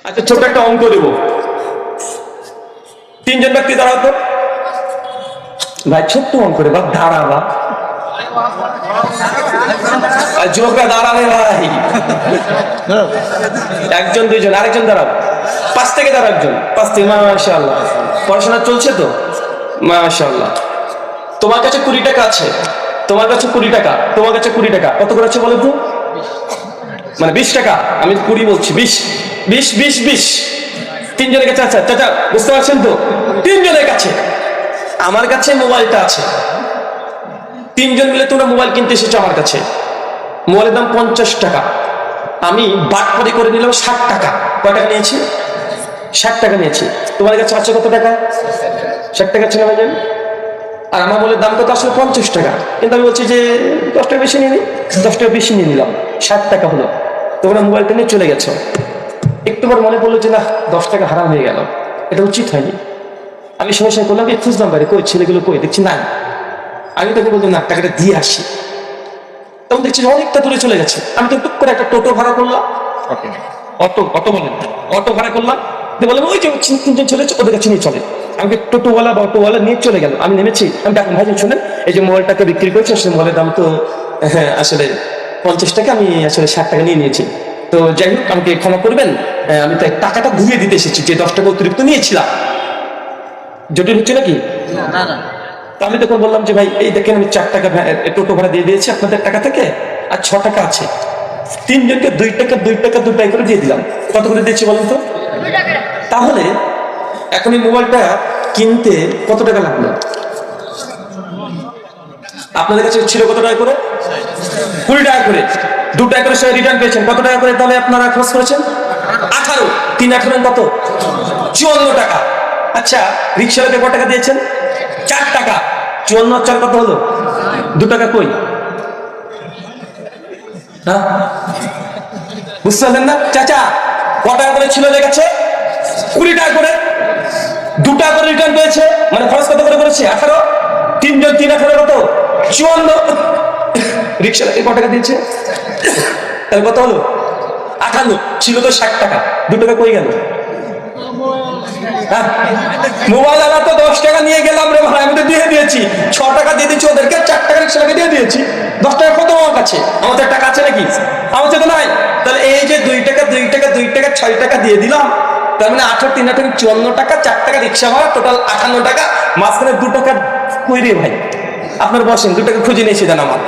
আচ্ছা, ছোট একটা অঙ্ক দেব। তিনজন ব্যক্তি দাঁড়াতো। ভাই ছোট্ট অঙ্ক রে বাপ, দাঁড়াবা যুবকরা দাঁড়াবে ভাই। একজন দুইজন, আরেকজন দাঁড়াও। পাঁচ থেকে দাঁড়াও, একজন পাঁচ থেকে। মাশাআল্লাহ, পড়াশোনা চলছে তো? মাশাআল্লাহ। তোমার কাছে 20 টাকা আছে, তোমার কাছে 20 টাকা, তোমার কাছে 20 টাকা। কত করে আছে বলো তো? মানে 20 টাকা। আমি 20 বলছি, 20 20 20 20। তিনজনের কাছে। আচ্ছা চাচা, বুঝতে পারছেন তো? তিনজনের কাছে। আমার কাছে মোবাইলটা আছে। তিনজন মিলে তোমরা মোবাইল কিনতে এসেছো আমার কাছে। মোবাইলের দাম 50 টাকা। আমি বাটপারি করে নিলাম 60 টাকা। কয় টাকা নিয়েছি? 60 টাকা নিয়েছি। তোমার কাছে আছে কত টাকা? 60 টাকা ছিল ভাইজান। আর আমার মোবাইলের দাম কত? আসলে 50 টাকা। কিন্তু আমি বলছি যে 10 টাকা বেশি নিয়ে নিই। 10 টাকা বেশি নিয়ে নিলাম, 60 টাকা হলো। তোমরা মোবাইলটা নিয়ে চলে গেছো। একটু পর মনে পড়লো যে না, 10 টাকা হারাম হয়ে গেল, এটা উচিত হয়নি। আমি সমস্যা করলাম, খুঁজলাম বাইরে, কই ছেলেগুলো, কই, দেখছি না। আমি তখন বললাম না, টাকাটা দিয়ে আসি। তখন দেখছি অনেকটা দূরে চলে গেছে। আমি তো টুক করে একটা টোটো ভাড়া করলাম। অটো বলেন, অটো ভাড়া করলাম। বললাম ওই যে তিনজন ছেলে, ওদের কাছে নিয়ে চলে। আমাকে টোটোওয়ালা বা অটোওয়ালা নিয়ে চলে গেল। আমি নেমেছি, আমি ডাকলাম ভাইজান শোনেন, এই যে মোবাইলটাকে বিক্রি করেছে, সে মোবাইলের দাম তো হ্যাঁ আসলে 50 টাকা, আমি আসলে 60 টাকা নিয়ে নিয়েছি। তো যাই হোক, আমাকে ক্ষমা করবেন, আমি তাই টাকাটা ঘুরিয়ে দিতে এসেছি, যে 10 টাকা অতিরিক্ত নিয়েছিলাম। জটিল হচ্ছে নাকি? তো আমি তখন বললাম যে ভাই এই দেখেন, আমি 4 টাকা টোটো ভাড়া দিয়ে দিয়েছি আপনাদের টাকা থেকে, আর 6 টাকা আছে। তিনজনকে 2 টাকা 2 টাকা 2 টাকা করে দিয়ে দিলাম। কত করে দিয়েছি বলেন তো? তাহলে এখন এই মোবাইলটা কিনতে কত টাকা লাগলো? আপনাদের কাছে ছিল কত টাকা করে? 20 টাকা করে। 2 টাকা করে সে রিটার্ন পেয়েছেন। কত টাকা করে তাহলে আপনারা খরচ করেছেন? 18। 3 18 কত? 54 টাকা। আচ্ছা, রিক্সাওয়ালাকে কত টাকা দিয়েছেন? 4 টাকা। 54 4 কত হলো? 2 টাকা কই? হ্যাঁ, বুঝতে পারলেন না? চাচা কত টাকা করে ছিল লেগেছে? 20 টাকা করে। 2 টাকা করে রিটার্ন পেয়েছে, মানে খরচ কত করে করেছে? 18। তিনজন 3 18 কত? 54। রিক্সাওয়ালাকে কত টাকা দিয়েছে? তাহলে কত হলো? 58। ছিল তো 60 টাকা। 2 টাকা কই গেল? মোবাইল আলা তো 10 টাকা নিয়ে গেলাম রে ভাই, আমি তো দিয়ে দিয়েছি। 6 টাকা দিয়ে দিচ্ছি ওদেরকে, 4 টাকা রিক্সাওয়ালাকে দিয়ে দিয়েছি। 10 টাকা কত আমার কাছে? আমাদের টাকা আছে নাকি? আমার কাছে তো নাই। তাহলে এই যে 2 টাকা 2 টাকা 2 টাকা 6 টাকা দিয়ে দিলাম, তার মানে 18 3 18 54 টাকা, 4 টাকা রিক্সা ভাড়া, টোটাল 58 টাকা। মাঝখানে 2 টাকা কই রে ভাই? আপনার বসেন, 2 টাকা খুঁজে নিয়েছি দেন আমার।